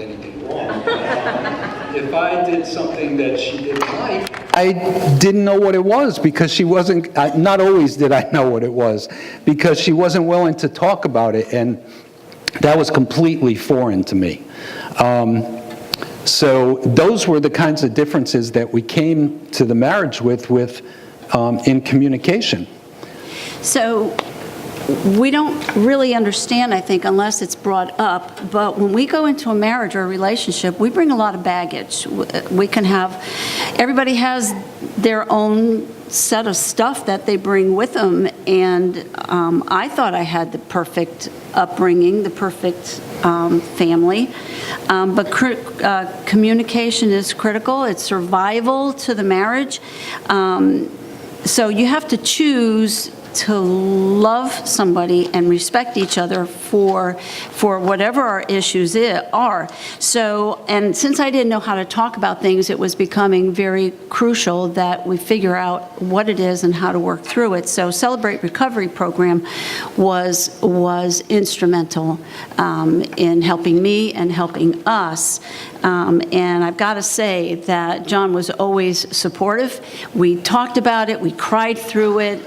anything wrong. If I did something that she didn't like, I didn't know what it was because she wasn't, not always did I know what it was, because she wasn't willing to talk about it, and that was completely foreign to me. So those were the kinds of differences that we came to the marriage with in communication. So we don't really understand, I think, unless it's brought up, but when we go into a marriage or a relationship, we bring a lot of baggage. We can have, everybody has their own set of stuff that they bring with them, and I thought I had the perfect upbringing, the perfect family, but communication is critical. It's survival to the marriage. So you have to choose to love somebody and respect each other for whatever our issues are. So, and since I didn't know how to talk about things, it was becoming very crucial that we figure out what it is and how to work through it. So Celebrate Recovery program was instrumental in helping me and helping us. And I've got to say that John was always supportive. We talked about it, we cried through it.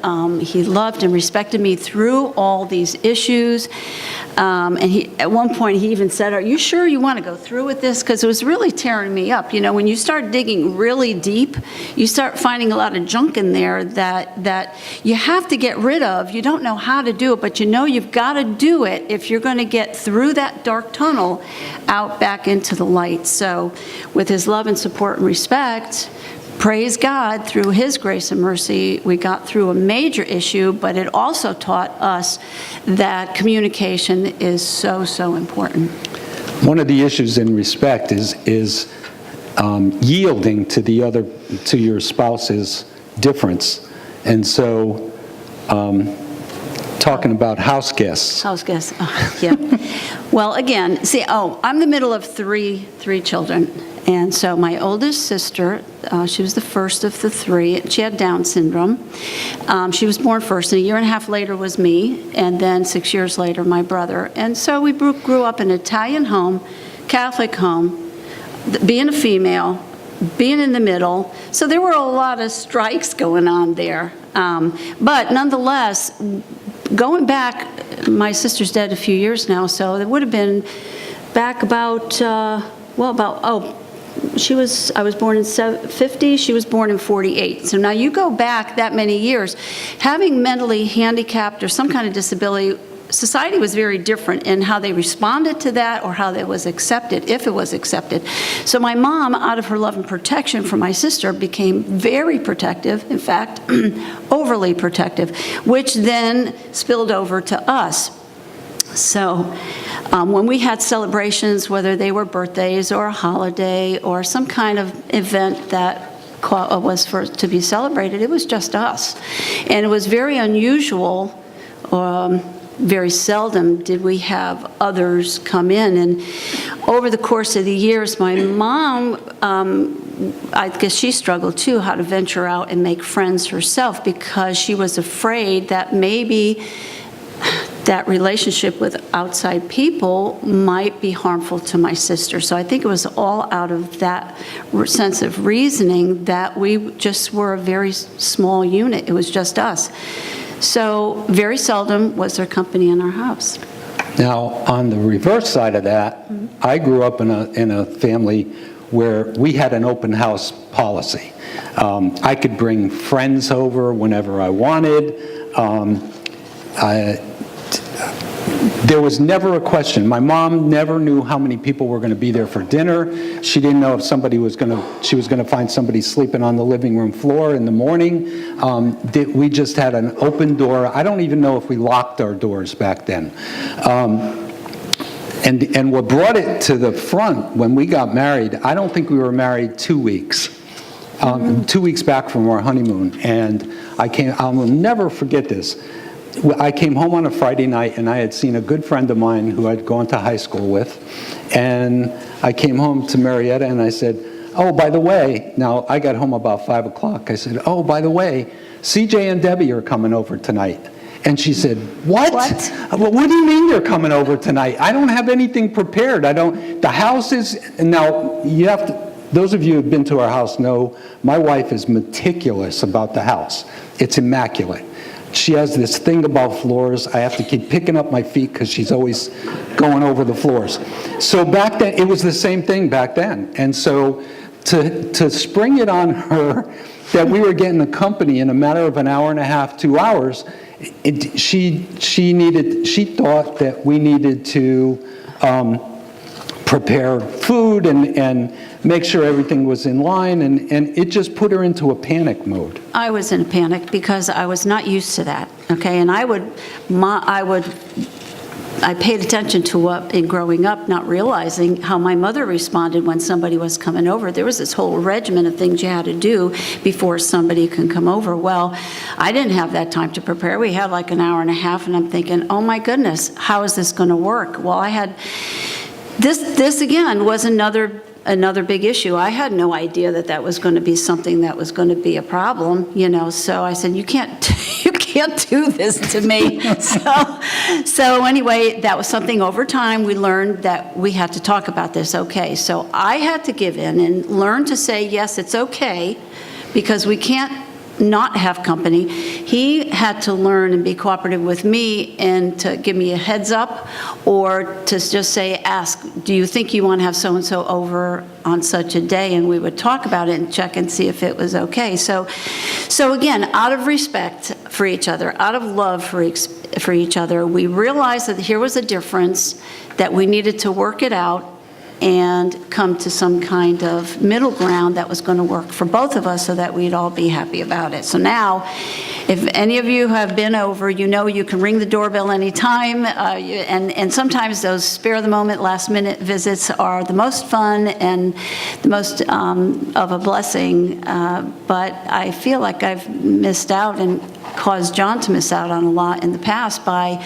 He loved and respected me through all these issues. And at one point he even said, "Are you sure you want to go through with this?" Because it was really tearing me up. You know, when you start digging really deep, you start finding a lot of junk in there that you have to get rid of. You don't know how to do it, but you know you've got to do it if you're going to get through that dark tunnel out back into the light. So with his love and support and respect, praise God, through His grace and mercy, we got through a major issue, but it also taught us that communication is so, so important. One of the issues in respect is yielding to your spouse's difference. And so, talking about house guests. House guests, yeah. Well, again, see, I'm the middle of three children. And so my oldest sister, she was the first of the three. She had Down syndrome. She was born first, and a year and a half later was me, and then 6 years later, my brother. And so we grew up in an Italian home, Catholic home, being a female, being in the middle. So there were a lot of strikes going on there. But nonetheless, going back, my sister's dead a few years now, so it would have been back about, I was born in 50, she was born in 48. So now you go back that many years, having mentally handicapped or some kind of disability, society was very different in how they responded to that or how that was accepted, if it was accepted. So my mom, out of her love and protection for my sister, became very protective, in fact, overly protective, which then spilled over to us. So when we had celebrations, whether they were birthdays or a holiday or some kind of event that was to be celebrated, it was just us. And it was very unusual. Very seldom did we have others come in. And over the course of the years, my mom, I guess she struggled too, how to venture out and make friends herself, because she was afraid that maybe that relationship with outside people might be harmful to my sister. So I think it was all out of that sense of reasoning that we just were a very small unit. It was just us. So very seldom was there company in our house. Now, on the reverse side of that, I grew up in a family where we had an open house policy. I could bring friends over whenever I wanted. There was never a question. My mom never knew how many people were going to be there for dinner. She didn't know if she was going to find somebody sleeping on the living room floor in the morning. We just had an open door. I don't even know if we locked our doors back then. And what brought it to the front when we got married, I don't think we were married 2 weeks. 2 weeks back from our honeymoon. And I will never forget this. I came home on a Friday night, and I had seen a good friend of mine who I'd gone to high school with. And I came home to Marietta, and I said, "Oh, by the way," now I got home about 5 o'clock. I said, "Oh, by the way, CJ and Debbie are coming over tonight." And she said, what? Well, what do you mean you're coming over tonight? I don't have anything prepared. The house is, now you have to, those of you who've been to our house know my wife is meticulous about the house. It's immaculate. She has this thing about floors. I have to keep picking up my feet because she's always going over the floors. So back then, it was the same thing back then. And so to spring it on her that we were getting the company in a matter of an hour and a half, 2 hours, she thought that we needed to prepare food and make sure everything was in line, and it just put her into a panic mode. I was in a panic because I was not used to that, okay? And I paid attention to what, in growing up, not realizing how my mother responded when somebody was coming over. There was this whole regimen of things you had to do before somebody can come over. Well, I didn't have that time to prepare. We had like an hour and a half, and I'm thinking, oh my goodness, how is this going to work? Well, I had, this again was another big issue. I had no idea that was going to be something that was going to be a problem, so I said, you can't do this to me. So anyway, that was something over time we learned that we had to talk about this. Okay, so I had to give in and learn to say, yes, it's okay, because we can't not have company. He had to learn and be cooperative with me and to give me a heads up, or to just say, ask, do you think you want to have so-and-so over on such a day? And we would talk about it and check and see if it was okay. So again, out of respect for each other, out of love for each other, we realized that here was a difference, that we needed to work it out and come to some kind of middle ground that was going to work for both of us so that we'd all be happy about it. So now, if any of you have been over, you know you can ring the doorbell anytime, and sometimes those spare-of-the-moment, last-minute visits are the most fun and the most of a blessing, but I feel like I've missed out and caused John to miss out on a lot in the past by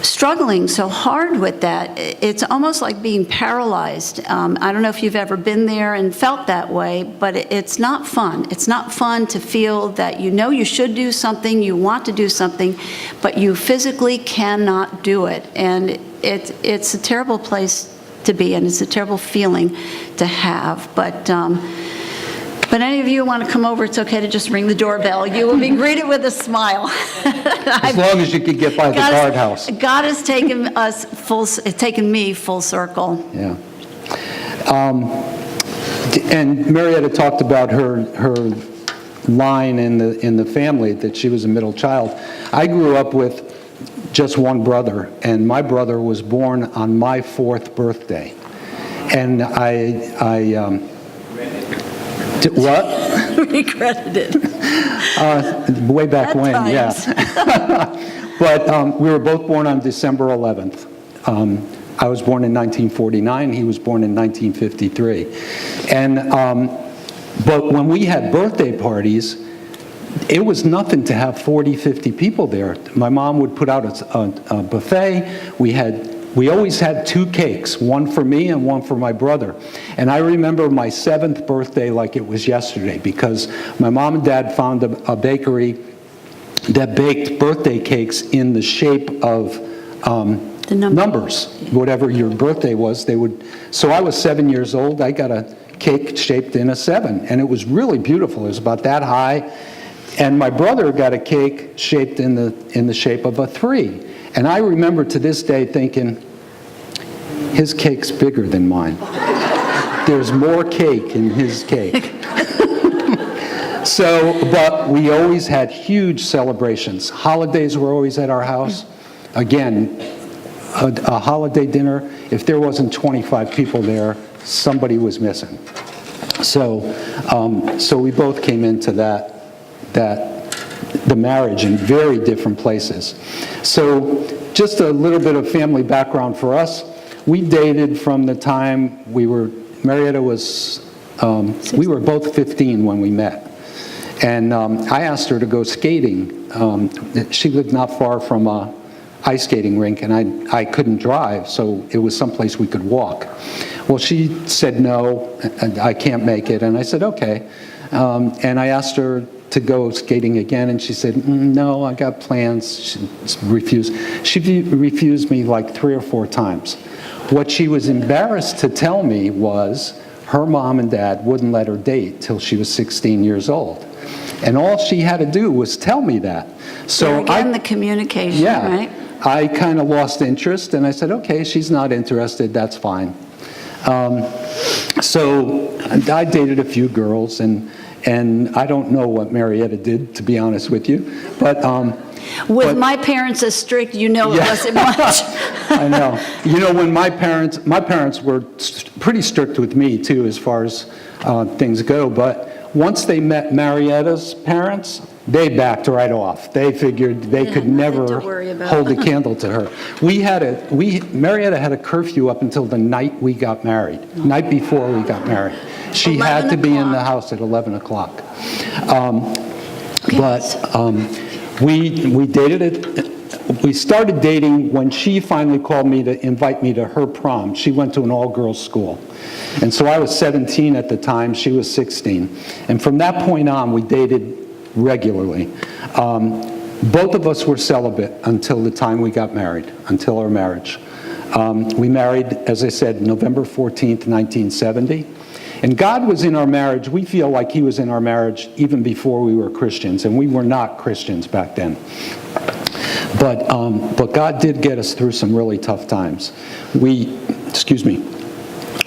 struggling so hard with that. It's almost like being paralyzed. I don't know if you've ever been there and felt that way, but it's not fun. It's not fun to feel that you should do something, you want to do something, but you physically cannot do it. And it's a terrible place to be, and it's a terrible feeling to have. But any of you who want to come over, it's okay to just ring the doorbell. You will be greeted with a smile. As long as you could get by the guardhouse. God has taken me full circle. Yeah. And Marietta talked about her line in the family, that she was a middle child. I grew up with just one brother, and my brother was born on my 4th birthday. And what? Regretted it. Way back At when, times. yeah. But we were both born on December 11th. I was born in 1949. He was born in 1953. And but when we had birthday parties, it was nothing to have 40, 50 people there. My mom would put out a buffet. We always had 2 cakes, one for me and one for my brother. And I remember my 7th birthday like it was yesterday, because my mom and dad found a bakery that baked birthday cakes in the shape of the numbers. Whatever your birthday was, they would. So I was 7 years old. I got a cake shaped in a 7, and it was really beautiful. It was about that high. And my brother got a cake shaped in the shape of a 3. And I remember to this day thinking, his cake's bigger than mine. There's more cake in his cake. But we always had huge celebrations. Holidays were always at our house. Again, a holiday dinner, if there wasn't 25 people there, somebody was missing. So we both came into the marriage in very different places. So just a little bit of family background for us. We dated from the time Marietta was, we were both 15 when we met. And I asked her to go skating. She lived not far from an ice skating rink, and I couldn't drive, so it was someplace we could walk. Well, she said, no, I can't make it. And I said, okay. And I asked her to go skating again, and she said, no, I got plans. She refused. She refused me like 3 or 4 times. What she was embarrassed to tell me was her mom and dad wouldn't let her date till she was 16 years old. And all she had to do was tell me that. So again, the communication, right? I kind of lost interest, and I said, okay, she's not interested, that's fine. So I dated a few girls, and I don't know what Marietta did, to be honest with you, but... With my parents as strict, it wasn't much. I know. You know, when my parents were pretty strict with me, too, as far as things go, but once they met Marietta's parents, they backed right off. They figured they could never hold a candle to her. Marietta had a curfew up until the night we got married, night before we got married. She had to be in the house at 11 o'clock. We dated it. We started dating when she finally called me to invite me to her prom. She went to an all-girls school. And so I was 17 at the time, she was 16. And from that point on, we dated regularly. Both of us were celibate until the time we got married, until our marriage. We married, as I said, November 14th, 1970. And God was in our marriage. We feel like he was in our marriage even before we were Christians, and we were not Christians back then. But God did get us through some really tough times. We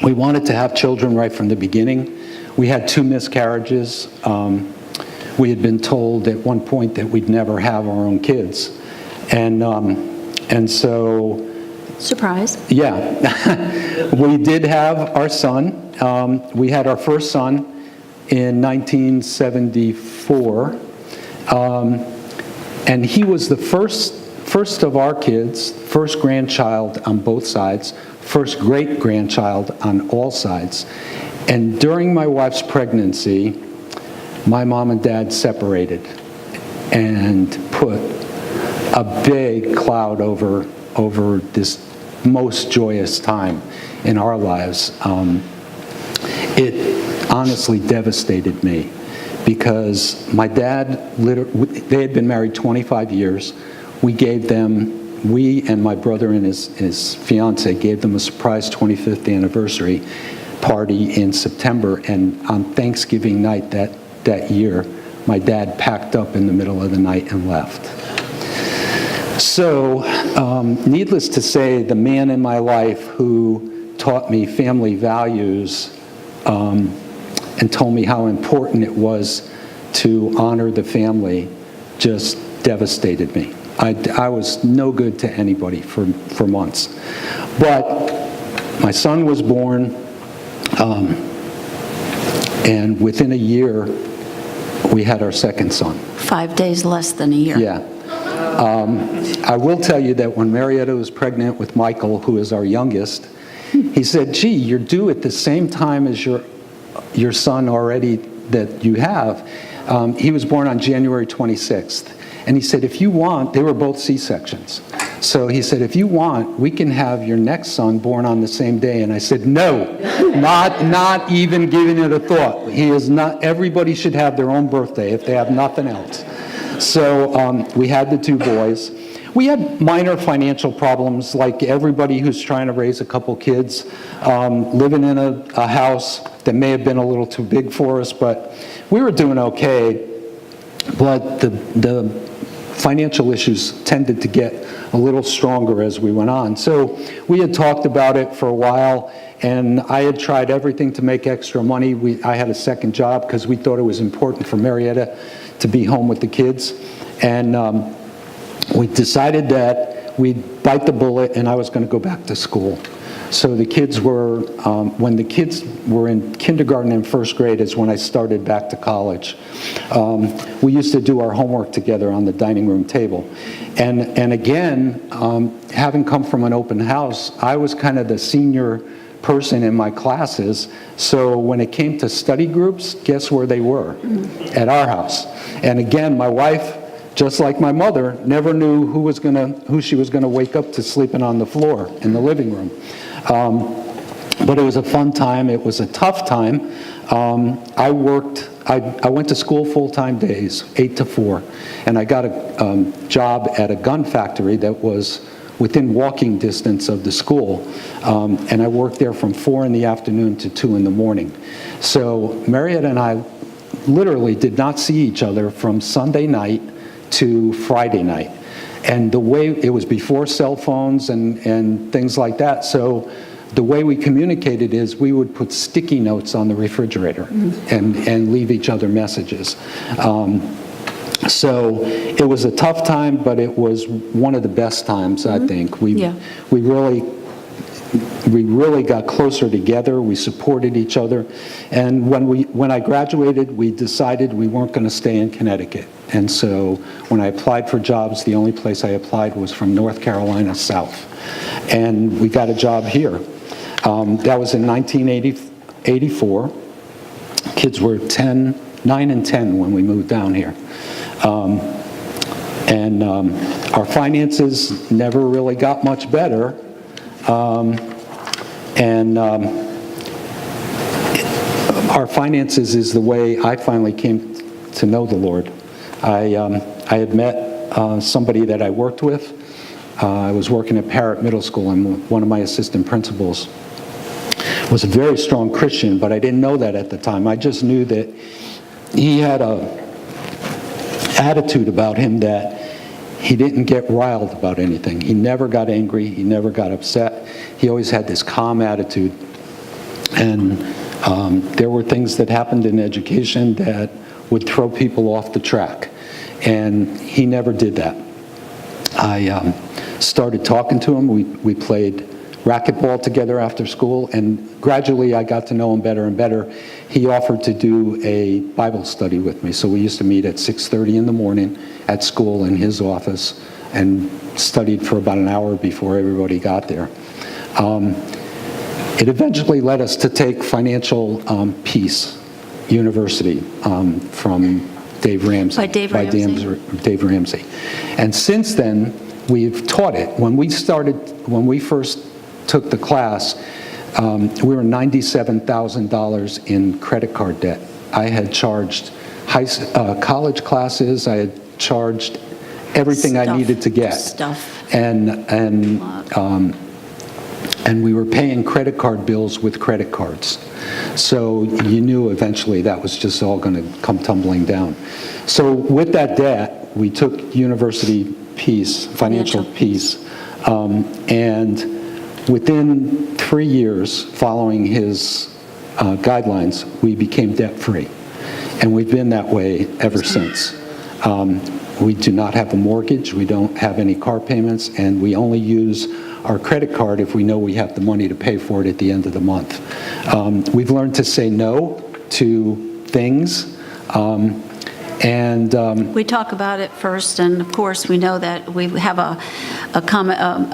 wanted to have children right from the beginning. We had 2 miscarriages. We had been told at one point that we'd never have our own kids. And so... Surprise. Yeah. We did have our son. We had our first son in 1974. And he was the first of our kids, first grandchild on both sides, first great-grandchild on all sides. And during my wife's pregnancy, my mom and dad separated and put a big cloud over this most joyous time in our lives. It honestly devastated me because my dad, they had been married 25 years. We and my brother and his fiance gave them a surprise 25th anniversary party in September, and on Thanksgiving night that year, my dad packed up in the middle of the night and left. So, needless to say, the man in my life who taught me family values and told me how important it was to honor the family just devastated me. I was no good to anybody for months. But my son was born, and within a year, we had our second son. 5 days less than a year. Yeah. I will tell you that when Marietta was pregnant with Michael, who is our youngest, he said, gee, you're due at the same time as your son already that you have. He was born on January 26th. And he said, if you want, they were both C-sections. So he said, if you want, we can have your next son born on the same day. And I said, no, not even giving it a thought. He is not, everybody should have their own birthday if they have nothing else. So we had the 2 boys. We had minor financial problems like everybody who's trying to raise a couple kids, living in a house that may have been a little too big for us, but we were doing okay. But the financial issues tended to get a little stronger as we went on. So we had talked about it for a while, and I had tried everything to make extra money. I had a second job because we thought it was important for Marietta to be home with the kids. And we decided that we'd bite the bullet and I was going to go back to school. So the kids were, when the kids were in kindergarten and first grade is when I started back to college. We used to do our homework together on the dining room table. And again, having come from an open house, I was kind of the senior person in my classes. So when it came to study groups, guess where they were? At our house. And again, my wife, just like my mother, never knew who she was gonna wake up to sleeping on the floor in the living room. But it was a fun time. It was a tough time. I worked I went to school full-time days, 8 to 4, and I got a job at a gun factory that was within walking distance of the school, and I worked there from 4 in the afternoon to 2 in the morning. So Marietta and I literally did not see each other from Sunday night to Friday night. And the way, it was before cell phones and things like that, so the way we communicated is we would put sticky notes on the refrigerator and leave each other messages. So it was a tough time, but it was one of the best times, I think. Yeah. We really got closer together. We supported each other. And when I graduated, we decided we weren't going to stay in Connecticut. And so when I applied for jobs, the only place I applied was from North Carolina South. And we got a job here. That was in 1984. Kids were 9 and 10 when we moved down here. Our finances never really got much better. Our finances is the way I finally came to know the Lord. I had met somebody that I worked with. I was working at Parrott Middle School, and one of my assistant principals was a very strong Christian, but I didn't know that at the time. I just knew that he had a attitude about him that he didn't get riled about anything. He never got angry. He never got upset. He always had this calm attitude. And there were things that happened in education that would throw people off the track. And he never did that. I started talking to him. We played racquetball together after school, and gradually I got to know him better and better. He offered to do a Bible study with me, so we used to meet at 6:30 in the morning at school in his office and studied for about an hour before everybody got there. It eventually led us to take Financial Peace University from Dave Ramsey. By Dave Ramsey. Dave Ramsey. And since then, we've taught it. When we first took the class, we were $97,000 in credit card debt. I had charged college classes. I had charged everything I needed to get. And we were paying credit card bills with credit cards. So you knew eventually that was just all going to come tumbling down. So with that debt, we took University Peace, Financial Peace, and within 3 years following his guidelines, we became debt-free. And we've been that way ever since. We do not have a mortgage, we don't have any car payments, and we only use our credit card if we know we have the money to pay for it at the end of the month. We've learned to say no to things. We talk about it first, and of course, we know that we have a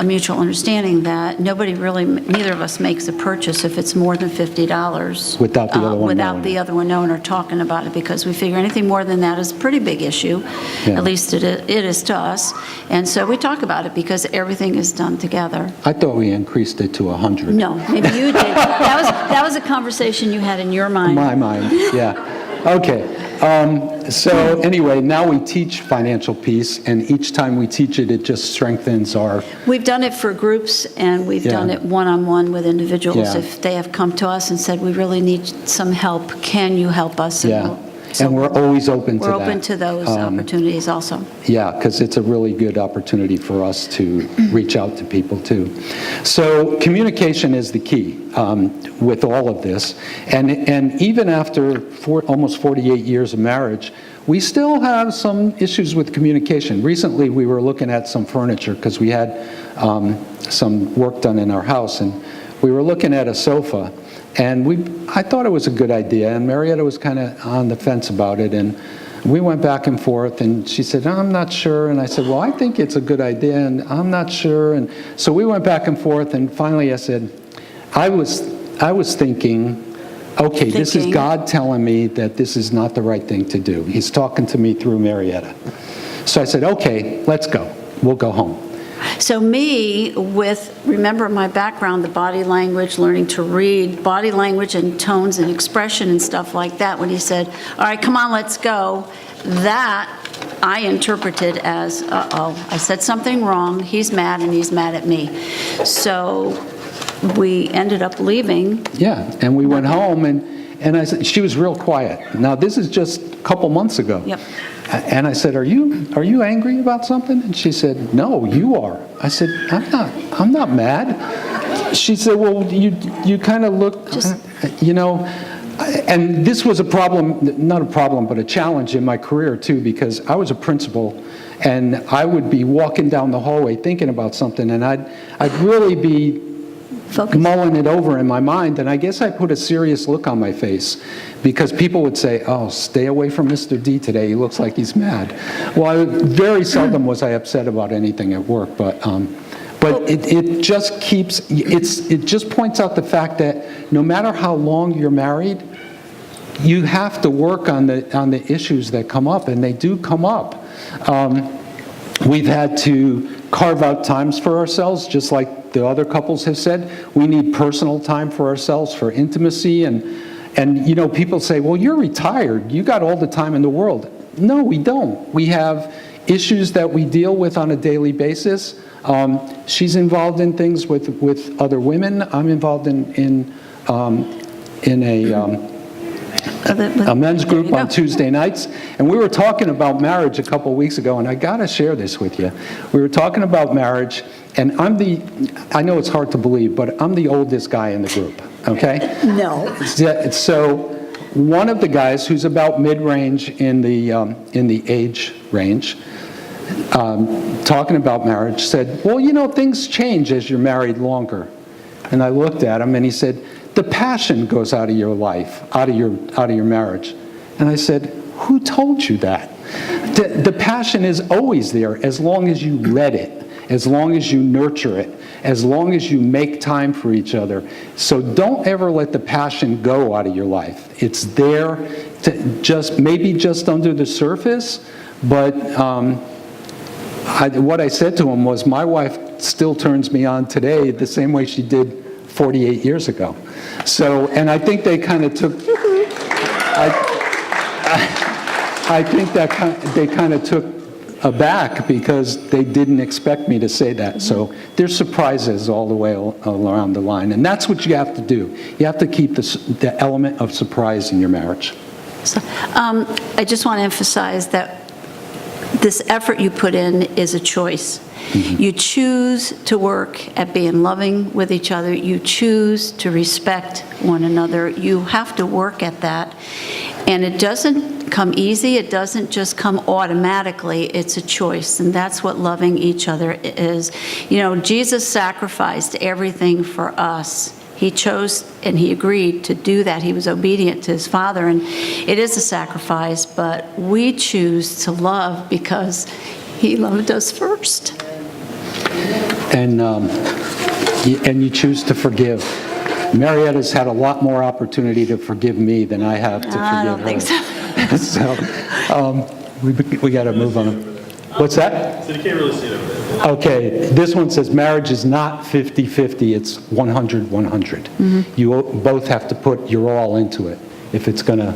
mutual understanding that neither of us makes a purchase if it's more than $50. Without the other one without knowing the other one knowing or talking about it, because we figure anything more than that is a pretty big issue. Yeah. At least it is to us. And so we talk about it because everything is done together. I thought we increased it to 100. No, maybe you did. That was a conversation you had in your mind. My mind, yeah. Okay. So anyway, now we teach Financial Peace, and each time we teach it, it just strengthens our... We've done it for groups, and we've done it one-on-one with individuals. Yeah. If they have come to us and said, we really need some help, can you help us? Yeah. And we're always open to that. We're open to those opportunities also. Yeah, because it's a really good opportunity for us to reach out to people too. So communication is the key with all of this. And even after almost 48 years of marriage, we still have some issues with communication. Recently, we were looking at some furniture because we had some work done in our house, and we were looking at a sofa. And I thought it was a good idea, and Marietta was kind of on the fence about it, and we went back and forth, and she said, I'm not sure, and I said, well, I think it's a good idea, and I'm not sure, and so we went back and forth, and finally I said, I was thinking, okay, this is God telling me that this is not the right thing to do. He's talking to me through Marietta. So I said, okay, let's go. We'll go home. So me, remember my background, the body language, learning to read, body language and tones and expression and stuff like that, when he said, all right, come on, let's go, that I interpreted as, uh-oh, I said something wrong, he's mad and he's mad at me. So we ended up leaving. Yeah, and we went home, and I said, she was real quiet. Now, this is just a couple months ago. Yep. And I said, are you angry about something? And she said, no, you are. I said, I'm not mad. She said, well, you kind of look, you know, and this was a problem, not a problem, but a challenge in my career too, because I was a principal, and I would be walking down the hallway thinking about something, and I'd really be Focus. mulling it over in my mind, and I guess I put a serious look on my face, because people would say, oh, stay away from Mr. D today, he looks like he's mad. Well, very seldom was I upset about anything at work, but it just keeps, it just points out the fact that no matter how long you're married, you have to work on the issues that come up, and they do come up. We've had to carve out times for ourselves, just like the other couples have said. We need personal time for ourselves, for intimacy, and you know, people say, well, you're retired, you got all the time in the world. No, we don't. We have issues that we deal with on a daily basis. She's involved in things with other women. I'm involved in a men's group on Tuesday nights, and we were talking about marriage a couple of weeks ago, and I got to share this with you. We were talking about marriage, and I know it's hard to believe, but I'm the oldest guy in the group, okay? No. So one of the guys who's about mid-range in the age range, talking about marriage, said, well, you know, things change as you're married longer. And I looked at him, and he said, the passion goes out of your life, out of your marriage. And I said, who told you that? The passion is always there as long as you let it, as long as you nurture it, as long as you make time for each other. So don't ever let the passion go out of your life. It's there to maybe just under the surface, but what I said to him was, my wife still turns me on today the same way she did 48 years ago. So, and I think they kind of took, I think that they kind of took aback because they didn't expect me to say that. So there's surprises all the way around the line. And that's what you have to do. You have to keep the element of surprise in your marriage. So, I just want to emphasize that this effort you put in is a choice. Mm-hmm. You choose to work at being loving with each other. You choose to respect one another. You have to work at that. And it doesn't come easy. It doesn't just come automatically. It's a choice. And that's what loving each other is. You know, Jesus sacrificed everything for us. He chose and he agreed to do that. He was obedient to his Father, and it is a sacrifice, but we choose to love because he loved us first. And you choose to forgive. Marietta's had a lot more opportunity to forgive me than I have to forgive her. I don't think so. So we got to move on. What's that? So you can't really see it over there. Okay, this one says marriage is not 50-50, it's 100-100. Mm-hmm. You both have to put your all into it if it's going to... I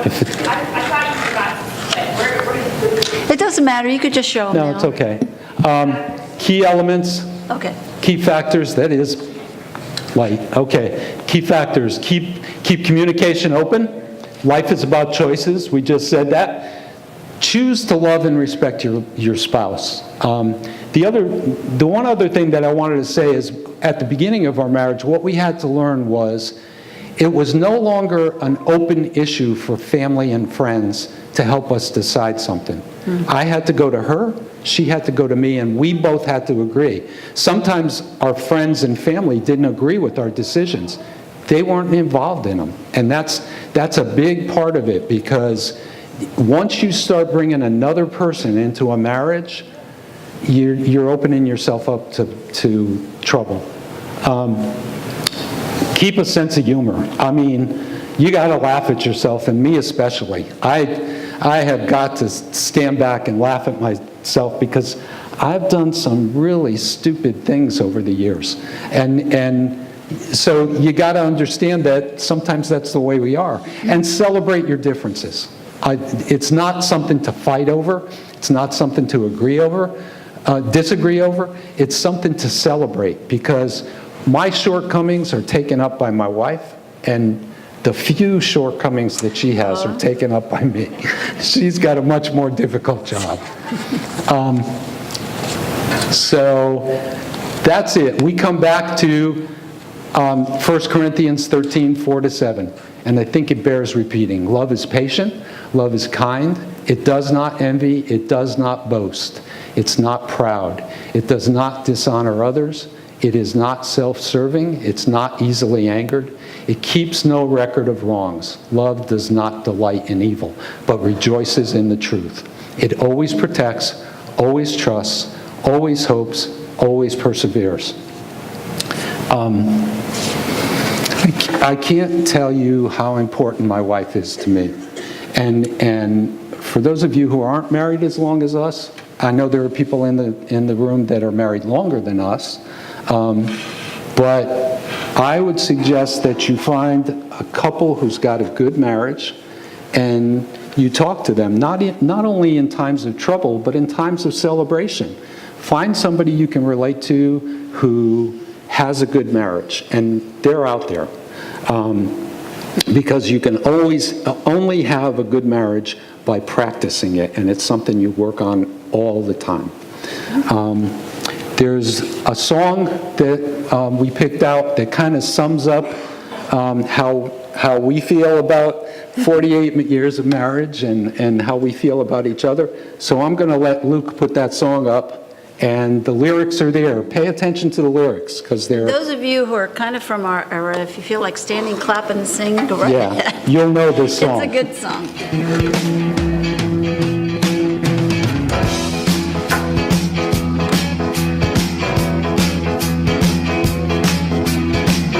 thought you forgot. It doesn't matter, you could just show them No, now. it's okay. Key elements, Okay. key factors, that is light. Okay, key factors, keep communication open. Life is about choices, we just said that. Choose to love and respect your spouse. The one other thing that I wanted to say is, at the beginning of our marriage, what we had to learn was it was no longer an open issue for family and friends to help us decide something. Mm-hmm. I had to go to her, she had to go to me, and we both had to agree. Sometimes our friends and family didn't agree with our decisions. They weren't involved in them. And that's a big part of it, because once you start bringing another person into a marriage, you're opening yourself up to trouble. Keep a sense of humor. I mean, you got to laugh at yourself, and me especially. I have got to stand back and laugh at myself, because I've done some really stupid things over the years. And so you got to understand that sometimes that's the way we are. And celebrate your differences. It's not something to fight over. It's not something to disagree over. It's something to celebrate, because my shortcomings are taken up by my wife, and the few shortcomings that she has are taken up by me. She's got a much more difficult job. So that's it. We come back to 1 Corinthians 13, 4-7. And I think it bears repeating. Love is patient. Love is kind. It does not envy. It does not boast. It's not proud. It does not dishonor others. It is not self-serving. It's not easily angered. It keeps no record of wrongs. Love does not delight in evil, but rejoices in the truth. It always protects, always trusts, always hopes, always perseveres. I can't tell you how important my wife is to me. And for those of you who aren't married as long as us, I know there are people in the room that are married longer than us, but I would suggest that you find a couple who's got a good marriage, and you talk to them, not only in times of trouble, but in times of celebration. Find somebody you can relate to who has a good marriage, and they're out there. Because you can only have a good marriage by practicing it, and it's something you work on all the time. There's a song that we picked out that kind of sums up how we feel about 48 years of marriage and how we feel about each other. So I'm going to let Luke put that song up. And the lyrics are there. Pay attention to the lyrics, because they're... Those of you who are kind of from our era, if you feel like standing, clapping, and singing, go right ahead. Yeah, you'll know this song. It's a good song.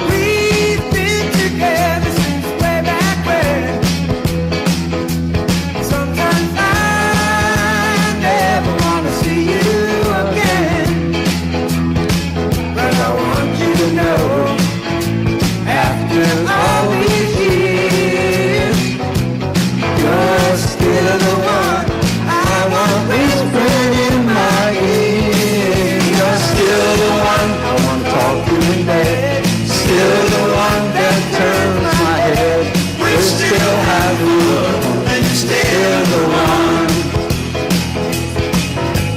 We've been together since way back when. Sometimes I never want to see you again, but I want you to know, after all these years, you're still the one I want whispering in my ear. You're still the one I want to talk to in bed. Still the one that turns my head. We still have love, and you're still the one.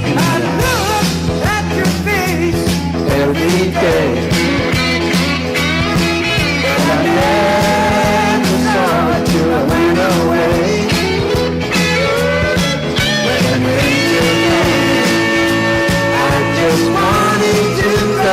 And I look at your face every day, but I never saw it till I went away. When we were young, I just wanted to go.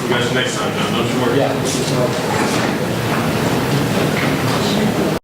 You guys next time, John, don't you worry. Yeah.